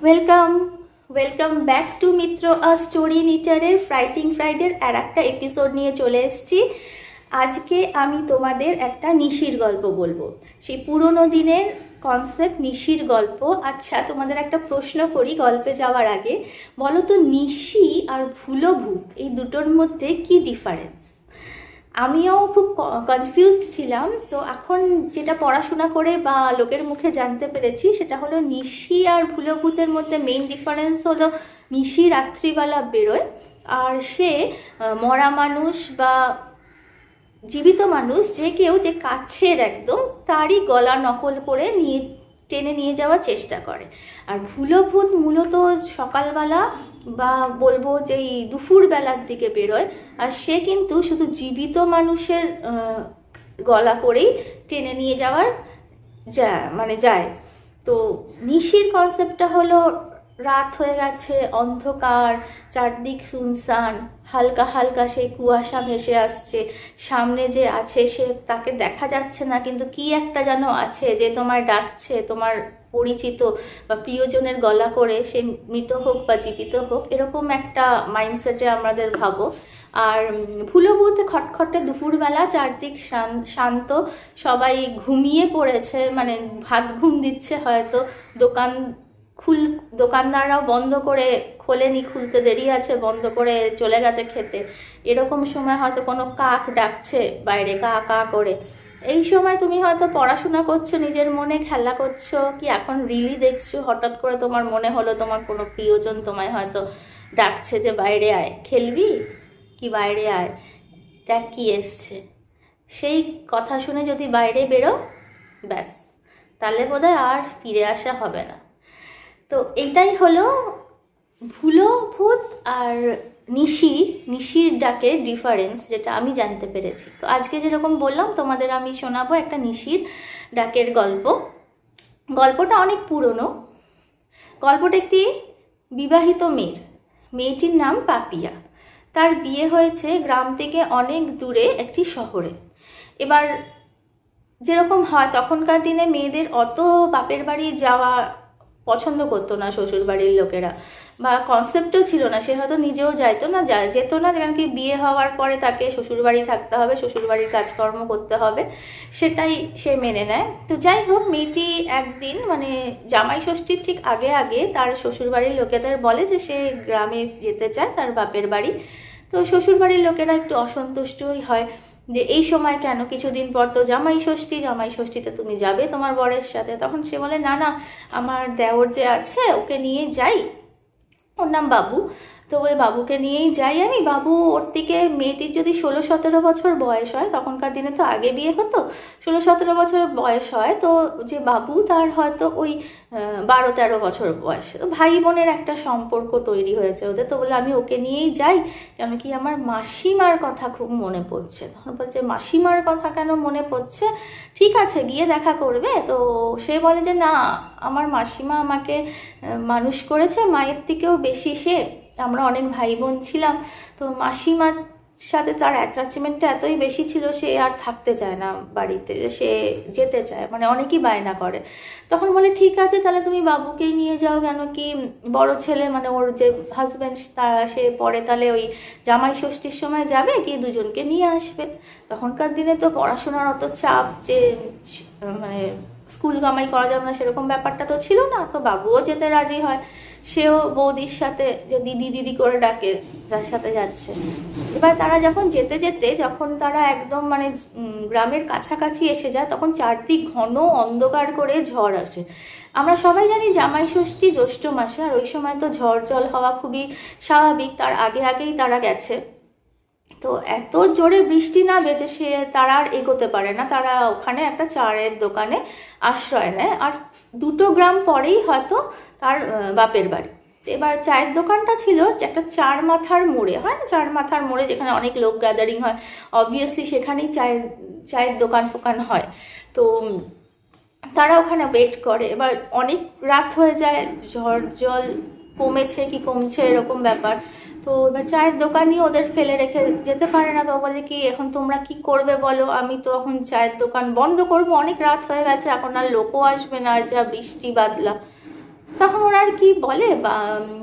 Welcome welcome back to Mitra a story নিটারের ফ্রাইটিং ফ্রাইডের আর একটা এপিসোড নিয়ে চলে এসেছি। আজকে আমি তোমাদের একটা নিশির গল্প বলবো, সেই পুরোনো দিনের কনসেপ্ট নিশির গল্প। আচ্ছা, তোমাদের একটা প্রশ্ন করি গল্পে যাওয়ার আগে, বলো তো নিশি আর ভুলোভূত এই দুটোর মধ্যে কি ডিফারেন্স? আমিও খুব কনফিউজড ছিলাম। তো এখন যেটা পড়াশোনা করে বা লোকের মুখে জানতে পেরেছি সেটা হলো নিশি আর ভুলোভূতের মধ্যে মেইন ডিফারেন্স হলো নিশি রাত্রিবেলা বেরোয়, আর সে মরা মানুষ বা জীবিত মানুষ যে কেউ যে কাছের একদম তারই গলা নকল করে টেনে নিয়ে যাওয়ার চেষ্টা করে। আর ভুলোভূত মূলত সকালবেলা বা বলবো যে দুপুর বেলার দিকে বেরোয়, আর সে কিন্তু শুধু জীবিত মানুষের গলা করেই টেনে নিয়ে যাওয়ার যায়। তো নিশির কনসেপ্টটা হলো রাত হয়ে গেছে, অন্ধকার, চারদিক সুনসান, হালকা হালকা সেই কুয়াশা ভেসে আসছে, সামনে যে আছে সে তাকে দেখা যাচ্ছে না, কিন্তু কি একটা যেন আছে যে তোমায় ডাকছে, তোমার পরিচিত বা প্রিয়জনের গলা করে, সে মৃত হোক বা জীবিত হোক, এরকম একটা মাইন্ডসেটে আমাদের ভাবো। আর ভুলোভূত খটখটে দুপুরবেলা, চারদিক শান্ত, সবাই ঘুমিয়ে পড়েছে, মানে ভাত ঘুম দিচ্ছে হয়তো, দোকানদাররাও বন্ধ করে খোলেনি, খুলতে দেরি আছে, বন্ধ করে চলে গেছে খেতে। এরকম সময় হয়তো কোনো কাক ডাকছে বাইরে কা কা করে। এই সময় তুমি হয়তো পড়াশোনা করছো, নিজের মনে খেলা করছো, কি এখন রিলি দেখছো, হঠাৎ করে তোমার মনে হলো তোমার কোনো প্রিয়জন তোমায় হয়তো ডাকছে যে বাইরে আয়, খেলবি কি, বাইরে আয়, দেখ কি এসছে। সেই কথা শুনে যদি বাইরে বেরো, ব্যাস, তাহলে বোধহয় আর ফিরে আসা হবে না। তো এইটাই হলো ভুলোভূত আর নিশির ডাকের ডিফারেন্স, যেটা আমি জানতে পেরেছি। তো আজকে যেরকম বললাম তোমাদের, আমি শোনাবো একটা নিশির ডাকের গল্প। গল্পটা অনেক পুরনো। গল্পটা একটি বিবাহিত মেয়েটির নাম পাপিয়া। তার বিয়ে হয়েছে গ্রাম থেকে অনেক দূরে একটি শহরে। এবার যেরকম হয় তখনকার দিনে মেয়েদের অত বাপের বাড়ি যাওয়া পছন্দ করতো না শ্বশুর বাড়ির লোকেরা, বা কনসেপ্টও ছিল না, সে হয়তো নিজেও যেত না, কারণ কি বিয়ে হওয়ার পরে তাকে শ্বশুরবাড়ি থাকতে হবে, শ্বশুরবাড়ির কাজকর্ম করতে হবে, সেটাই সে মেনে নেয়। তো যাই হোক, মেয়েটি একদিন মানে জামাই ষষ্ঠীর ঠিক আগে আগে তার শ্বশুরবাড়ির লোকেদের বলে যে সে গ্রামে যেতে চায়, তার বাপের বাড়ি। তো শ্বশুরবাড়ির লোকেরা একটু অসন্তুষ্টই হয় যে এই সময় কেন, কিছুদিন পর তো জামাই ষষ্ঠীতে তুমি যাবে তোমার বরের সাথে। তখন সে বলে না না, আমার দেওর যে আছে ওকে নিয়ে যাই, ওর নাম বাবু, তো ওই বাবুকে নিয়েই যাই আমি। বাবু ওর থেকে, মেয়েটির যদি 16-17 বছর বয়স হয়, তখনকার দিনে তো আগে বিয়ে হতো, 16-17 বছর বয়স হয়, তো যে বাবু তার হয়তো ওই 12-13 বছর বয়স। তো ভাই বোনের একটা সম্পর্ক তৈরি হয়েছে ওদের। তো বলে আমি ওকে নিয়েই যাই, কেন কি আমার মাসিমার কথা খুব মনে পড়ছে। তখন বলছে মাসিমার কথা কেন মনে পড়ছে, ঠিক আছে গিয়ে দেখা করবে। তো সে বলে যে না, আমার মাসিমা আমাকে মানুষ করেছে, মায়ের থেকেও বেশি সে, আমরা অনেক ভাই বোন ছিলাম, তো মাসিমার সাথে তার অ্যাটাচমেন্টটা এতই বেশি ছিল, সে আর থাকতে চায় না বাড়িতে, সে যেতে চায়, মানে অনেকই বায়না করে। তখন বলে ঠিক আছে তাহলে তুমি বাবুকেই নিয়ে যাও, কেন কি বড় ছেলে মানে ওর যে হাজব্যান্ড সে পরে তাহলে ওই জামাই ষষ্ঠীর সময় যাবে, গিয়ে দুজনকে নিয়ে আসবে। তখনকার দিনে তো পড়াশোনার অত চাপ যে মানে স্কুল কামাই করা যাবে না, সেরকম ব্যাপারটা তো ছিল না। তো বাবুও যেতে রাজি হয়, সেও বৌদির সাথে যে দিদি দিদি করে ডাকে যার সাথে যাচ্ছে। এবার তারা যখন তারা একদম মানে গ্রামের কাছাকাছি এসে যায়, তখন চারদিক ঘন অন্ধকার করে ঝড় আসে। আমরা সবাই জানি জামাই ষষ্ঠী জ্যৈষ্ঠ মাসে, আর ওই সময় তো ঝড় জল হওয়া খুবই স্বাভাবিক, তার আগেই তারা গেছে। তো এত জোরে বৃষ্টি নামে যে তারা আর এগোতে পারে না, তারা ওখানে একটা চায়ের দোকানে আশ্রয় নেয়, আর 2 গ্রাম পরেই হয়তো তার বাপের বাড়ি। এবার চায়ের দোকানটা ছিল একটা 4 মাথার মোড়ে, হয় না 4 মাথার মোড়ে, যেখানে অনেক লোক গ্যাদারিং হয়, অবভিয়াসলি সেখানেই চায়ের দোকান হয়। তো তারা ওখানে ওয়েট করে। এবার অনেক রাত হয়ে যায়, ঝড় জল কমেছে কি কমছে এরকম ব্যাপার। তো এবার চায়ের দোকানই ওদের ফেলে রেখে যেতে পারে না। তো বলে কি এখন তোমরা কি করবে বলো, আমি তো এখন চায়ের দোকান বন্ধ করব, অনেক রাত হয়ে গেছে, এখন আর লোকও আসবে না, আর যা বৃষ্টি বাদলা। তখন ওরা আর কি বলে, বা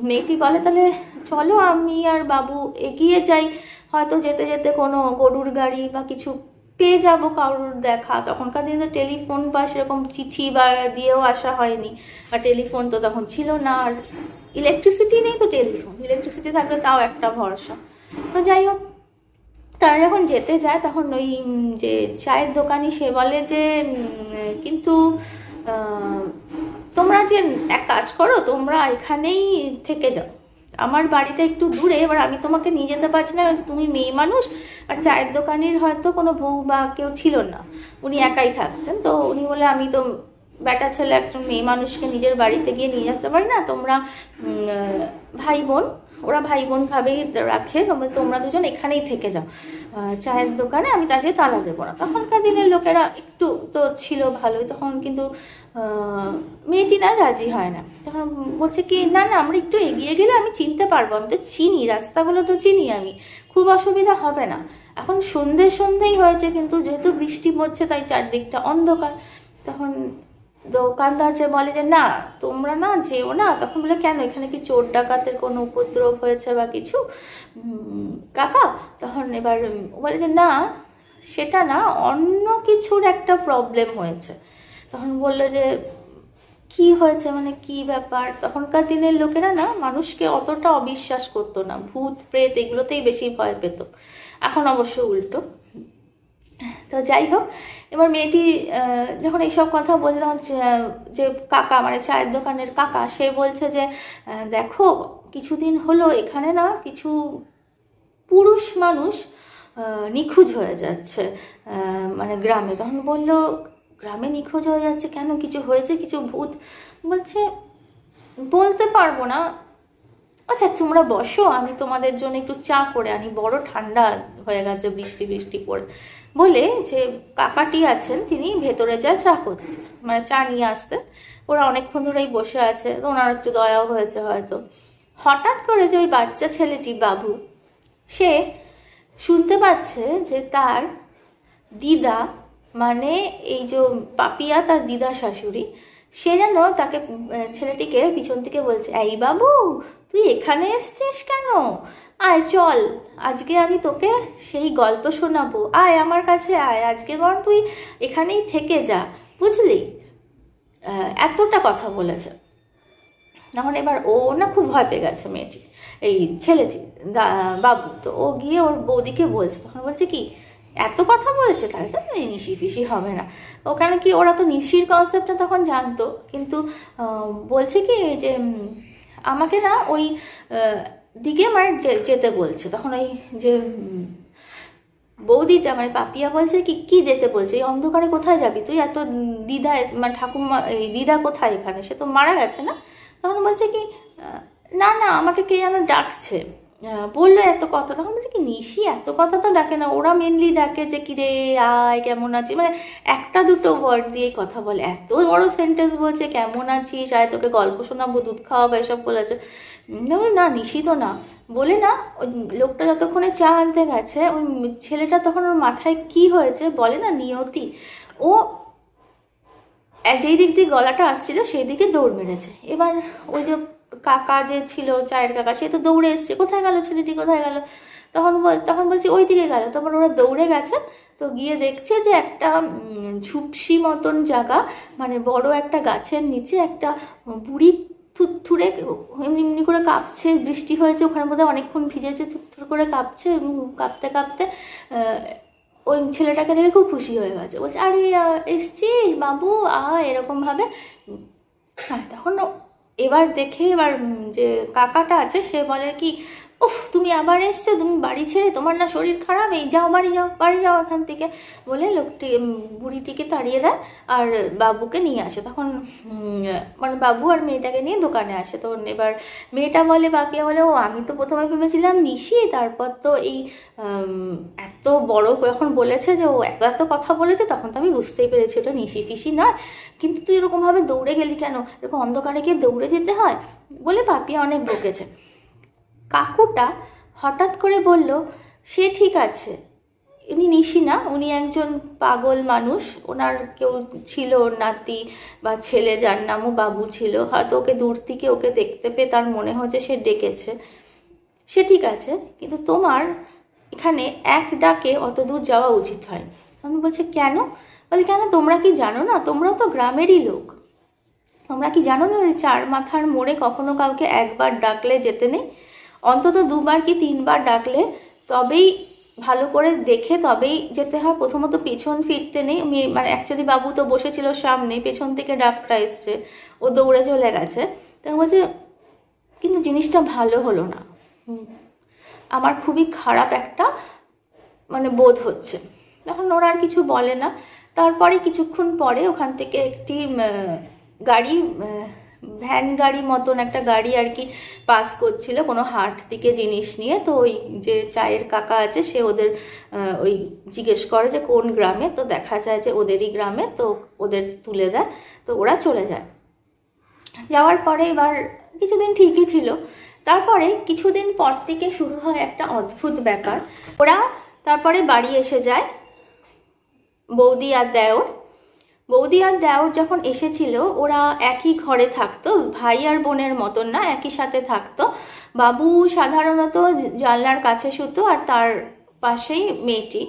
মেয়েটি বলে তাহলে চলো আমি আর বাবু এগিয়ে যাই, হয়তো যেতে যেতে কোনো গরুর গাড়ি বা কিছু পেয়ে যাবো কারোর দেখা। তখনকার দিনে তো টেলিফোন বা সেরকম চিঠি বা দিয়েও আসা হয়নি, আর টেলিফোন তো তখন ছিল না, আর ইলেকট্রিসিটি নেই তো টেলিফোন, ইলেকট্রিসিটি থাকলে তাও একটা ভরসা। তো যাই হোক, তারা যখন যেতে যায় তখন ওই যে চায়ের দোকানি সে বলে যে কিন্তু তোমরা যে এক কাজ করো, তোমরা এখানেই থেকে যাও, আমার বাড়িটা একটু দূরে, এবার আমি তোমাকে নিয়ে যেতে পারছি না, তুমি মেয়ে মানুষ, আর চায়ের দোকানির হয়তো কোনো বউ বা কেউ ছিল না, উনি একাই থাকতেন, তো উনি বলে আমি তো বেটা ছেলে একটা মেয়ে মানুষকে নিজের বাড়িতে গিয়ে নিয়ে যেতে পারি না, তোমরা ভাই বোন, ওরা ভাই বোন ভাবেই রাখে, তোমরা দুজন এখানেই থেকে যাও চায়ের দোকানে, আমি তাকে তালা দেবো না। তখনকার দিনের লোকেরা একটু তো ছিল ভালোই, তখন কিন্তু মেয়েটি না রাজি হয় না, তখন বলছে কি না না আমরা একটু এগিয়ে গেলে আমি চিনতে পারবো, আমি তো চিনি রাস্তাগুলো তো চিনি আমি, খুব অসুবিধা হবে না। এখন সন্ধেই হয়েছে, কিন্তু যেহেতু বৃষ্টি পড়ছে তাই চারদিকটা অন্ধকার। তখন দোকানদার যে বলে যে না তোমরা না যেও না, তখন বলে কেন এখানে কি চোর ডাকাতের কোনো উপদ্রব হয়েছে বা কিছু কাকা? তখন এবার বলে যে না সেটা না, অন্য কিছুর একটা প্রবলেম হয়েছে। তখন বললো যে কি হয়েছে, মানে কি ব্যাপার? তখনকার দিনের লোকেরা না মানুষকে অতটা অবিশ্বাস করতো না, ভূত প্রেত এগুলোতেই বেশি ভয় পেত, এখন অবশ্য উল্টো। তো যাই হোক, এবার মেয়েটি যখন এইসব কথা বলছে তখন যে কাকা মানে চায়ের দোকানের কাকা সে বলছে যে দেখো কিছুদিন হলো এখানে না কিছু পুরুষ মানুষ নিখোঁজ হয়ে যাচ্ছে মানে গ্রামে। তখন বললো গ্রামে নিখোঁজ হয়ে যাচ্ছে কেন, কিছু হয়েছে, কিছু ভূত? বলছে বলতে পারবো না, আচ্ছা তোমরা বসো আমি তোমাদের জন্য একটু চা করে আনি, বড় ঠান্ডা হয়ে গেছে বৃষ্টি পড়ে। বলে যে কাকাটি আছেন তিনি ভেতরে যায় চা করতে, মানে চা নিয়ে আসতে। ওরা অনেকক্ষণ ধরেই বসে আছে, ওনার একটু দয়াও হয়েছে হয়তো। হঠাৎ করে যে ওই বাচ্চা ছেলেটি বাবু, সে শুনতে পাচ্ছে যে তার দিদা মানে এই যে পাপিয়া তার দিদা শাশুড়ি, সে যেন তাকে ছেলেটিকে পিছন থেকে বলছে এই বাবু তুই এখানে এসছিস কেন, আয় চল আজকে আমি তোকে সেই গল্প শোনাবো, আয় আমার কাছে আয়, আজকে বরং তুই এখানেই থেকে যা বুঝলি। এতটা কথা বলেছে। তখন এবার ও না খুব ভয় পেয়ে গেছে মেয়েটি, এই ছেলেটি বাবু। তো ও গিয়ে ওর বৌদিকে বলছে, তখন বলছে কি এত কথা বলেছে তাহলে তো নিশি ফিসি হবে না। ওখানে কি ওরা তো নিশির কনসেপ্টটা তখন জানতো, কিন্তু বলছে কি যে আমাকে না ওই দিকে মানে যেতে বলছে। তখন ওই যে বৌদিটা মানে পাপিয়া বলছে কি কি যেতে বলছে, এই অন্ধকারে কোথায় যাবি তুই, এত দিদা মানে ঠাকুমা এই দিদা কোথায় এখানে, সে তো মারা গেছে না। তখন বলছে কি না না আমাকে কে যেন ডাকছে, বললো এত কথা। তখন বলছে কি নিশি এত কথা তো ডাকে না, ওরা মেনলি ডাকে যে কিরে আয় কেমন আছিস, মানে একটা দুটো ওয়ার্ড দিয়ে কথা বলে, এত বড় সেন্টেন্স বলছে কেমন আছিস, আয় তোকে গল্প শোনাবো, দুধ খাওয়াবো, এসব বলেছে। না নিশি তো না বলে না। ওই লোকটা যতক্ষণে চা আনতে গেছে ওই ছেলেটা তখন ওর মাথায় কি হয়েছে বলে না নিয়তি, ও যেই দিক দিয়ে গলাটা আসছিল সেই দিকে দৌড় মেরেছে। এবার ওই যে কাকা যে ছিল চায়ের কাকা সে তো দৌড়ে এসছে, কোথায় গেল ছেলেটি কোথায় গেল, তখন বলছি ওই দিকে গেল। তারপর ওরা দৌড়ে গেছে, তো গিয়ে দেখছে যে একটা ঝুপসি মতন জায়গা, মানে বড় একটা গাছের নিচে একটা বুড়ি থুরথুরে এমনি করে কাঁপছে, বৃষ্টি হয়েছে ওখানে বোধহয় অনেকক্ষণ ভিজেছে, থুরথুর করে কাঁপছে, কাঁপতে কাঁপতে ওই ছেলেটাকে দেখে খুব খুশি হয়ে গেছে, বলছে আরে এসছিস বাবু এরকমভাবে। হ্যাঁ তখন এবার দেখে এবার যে কাকাটা আছে সে বলে কি উফ তুমি আবার এসছো, তুমি বাড়ি ছেড়ে, তোমার না শরীর খারাপ, এই যাও বাড়ি যাও এখান থেকে, বলে লোকটি বুড়িটিকে তাড়িয়ে দেয় আর বাবুকে নিয়ে আসে। তখন মানে বাবু আর মেয়েটাকে নিয়ে দোকানে আসে। তখন এবার মেয়েটা বলে পাপিয়া বলে ও আমি তো প্রথমে ভেবেছিলাম নিশি, তারপর তো এই এত বড় যখন বলেছে যে ও এত কথা বলেছে তখন তো আমি বুঝতেই পেরেছি ওটা নিশি ফিসি নয়, কিন্তু তুই এরকমভাবে দৌড়ে গেলি কেন, এরকম অন্ধকারে গিয়ে দৌড়ে যেতে হয়, বলে পাপিয়া অনেক বকেছে। কাকুটা হঠাৎ করে বলল সে ঠিক আছে, উনি নিশি না, উনি একজন পাগল মানুষ। ওনার কেউ ছিল, ওর নাতি বা ছেলে, যার নামও বাবু ছিল। হয়তো ওকে দূর থেকে ওকে দেখতে পেয়ে তার মনে হচ্ছে সে ডেকেছে, সে ঠিক আছে, কিন্তু তোমার এখানে এক ডাকে অত দূর যাওয়া উচিত হয়নি। আমি বলছে কেন? বলে কেন, তোমরা কি জানো না, তোমরা তো গ্রামেরই লোক, তোমরা কি জানো না যে 4 মাথার মোড়ে কখনো কাউকে একবার ডাকলে যেতে নেই, অন্তত 2বার কি 3বার ডাকলে তবেই ভালো করে দেখে তবেই যেতে হয়। প্রথমত পেছন ফিরতে নেই। মানে অ্যাকচুয়ালি বাবু তো বসেছিল সামনে, পেছন থেকে ডাকটা এসছে, ও দৌড়ে চলে গেছে। তার বলছে কিন্তু জিনিসটা ভালো হলো না, আমার খুবই খারাপ একটা মানে বোধ হচ্ছে। তখন ওরা আর কিছু বলে না। তারপরে কিছুক্ষণ পরে ওখান থেকে একটি গাড়ি, ভ্যান গাড়ি মতন একটা গাড়ি আর কি পাস করছিল কোনো হাট থেকে জিনিস নিয়ে। তো ওই যে চায়ের কাকা আছে সে ওদের ওই জিজ্ঞেস করে যে কোন গ্রামে, তো দেখা যায় যে ওদেরই গ্রামে, তো ওদের তুলে দেয়। তো ওরা চলে যায়। যাওয়ার পরে এবার কিছুদিন ঠিকই ছিল, তারপরে কিছুদিন পর থেকে শুরু হয় একটা অদ্ভুত ব্যাপার। ওরা তারপরে বাড়ি এসে যায়, বৌদি আর দেওর। বৌদি আর দেওর যখন এসেছিল ওরা একই ঘরে থাকতো, ভাই আর বোনের মতন না, একই সাথে থাকতো। বাবু সাধারণত জানলার কাছে শুতো আর তার পাশেই মেয়েটি।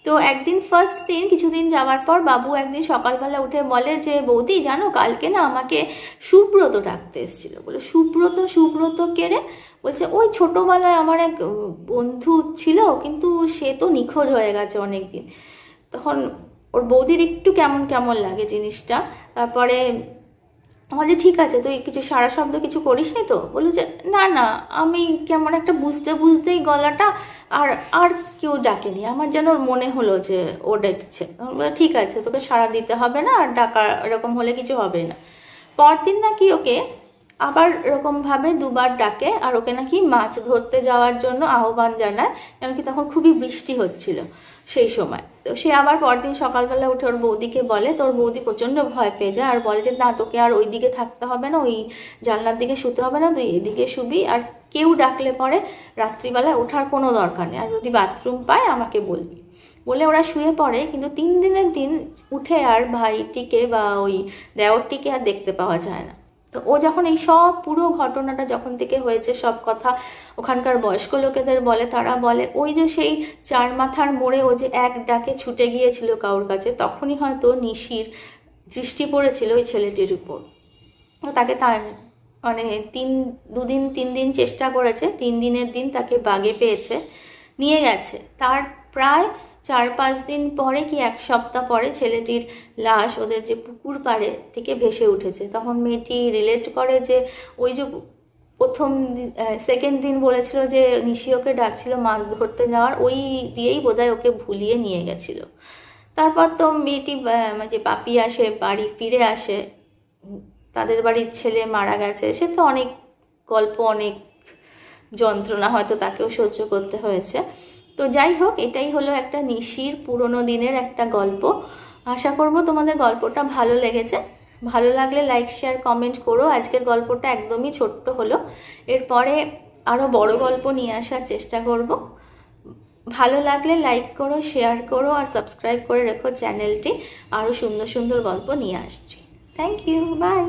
তো একদিন ফার্স্ট দিন কিছুদিন যাওয়ার পর বাবু একদিন সকালবেলা উঠে বলে যে বৌদি জানো কালকে না আমাকে সুব্রত ডাকতে এসেছিল। বলে সুব্রত? সুব্রত কে রে? বলছে ওই ছোটোবেলায় আমার এক বন্ধু ছিল, কিন্তু সে তো নিখোঁজ হয়ে গেছে অনেক দিন। তখন ওর বৌদির একটু কেমন কেমন লাগে জিনিসটা। তারপরে বলে ঠিক আছে, তুই কিছু সারা শব্দ কিছু করিস নি তো? বললো যে না না, আমি কেমন একটা বুঝতে বুঝতেই গলাটা, আর আর কেউ ডাকেনি, আমার যেন মনে হলো যে ও ডেকছে। ঠিক আছে, তোকে সাড়া দিতে হবে না, আর ডাকা এরকম হলে কিছু হবে না। পরদিন নাকি ওকে আবার এরকমভাবে 2বার ডাকে, আর ওকে নাকি মাছ ধরতে যাওয়ার জন্য আহ্বান জানায়, কেন কি তখন খুবই বৃষ্টি হচ্ছিল সেই সময়। তো সে আবার পরদিন সকালবেলা উঠে ওর বৌদিকে বলে, তোর বৌদি প্রচণ্ড ভয় পেয়ে যায় আর বলে যে না, তোকে আর ওই দিকে থাকতে হবে না, ওই জানলার দিকে শুতে হবে না, তুই এদিকে শুবি, আর কেউ ডাকলে পরে রাত্রিবেলায় ওঠার কোনো দরকার নেই, আর যদি বাথরুম পায় আমাকে বলবি। বলে ওরা শুয়ে পড়ে। কিন্তু 3 দিনের দিন উঠে আর ভাইটিকে বা ওই দেওরটিকে আর দেখতে পাওয়া যায় না। তো ও যখন এই সব পুরো ঘটনাটা যখন থেকে হয়েছে সব কথা ওখানকার বয়স্ক লোকেদের বলে, তারা বলে ওই যে সেই 4 মাথার মোড়ে ও যে এক ডাকে ছুটে গিয়েছিল কারোর কাছে, তখনই হয়তো নিশির দৃষ্টি পড়েছিল ওই ছেলেটির উপর। তো তাকে তার মানে 2 দিন 3 দিন চেষ্টা করেছে, 3 দিনের দিন তাকে বাগে পেয়েছে, নিয়ে গেছে। তার প্রায় 4-5 দিন পরে কি 1 সপ্তাহ পরে ছেলেটির লাশ ওদের যে পুকুর পাড়ে থেকে ভেসে উঠেছে। তখন মেয়েটি রিলেট করে যে ওই যে প্রথম সেকেন্ড দিন বলেছিল যে নিশি ওকে ডাকছিল মাছ ধরতে যাওয়ার, ওই দিয়েই বোধহয় ওকে ভুলিয়ে নিয়ে গেছিল। তারপর তো মেয়েটি যে পাপি আসে, বাড়ি ফিরে আসে, তাদের বাড়ির ছেলে মারা গেছে, সে তো অনেক গল্প, অনেক যন্ত্রণা হয়তো তাকেও সহ্য করতে হয়েছে। তো যাই হোক, এটাই হলো একটা নিশির পুরনো দিনের একটা গল্প। আশা করব তোমাদের গল্পটা ভালো লেগেছে। ভালো লাগলে লাইক শেয়ার কমেন্ট করো। আজকের গল্পটা একদমই ছোট্ট হলো, এরপরে আরও বড় গল্প নিয়ে আসার চেষ্টা করব। ভালো লাগলে লাইক করো, শেয়ার করো আর সাবস্ক্রাইব করে রেখো চ্যানেলটি। আরও সুন্দর সুন্দর গল্প নিয়ে আসছি। Thank you, by.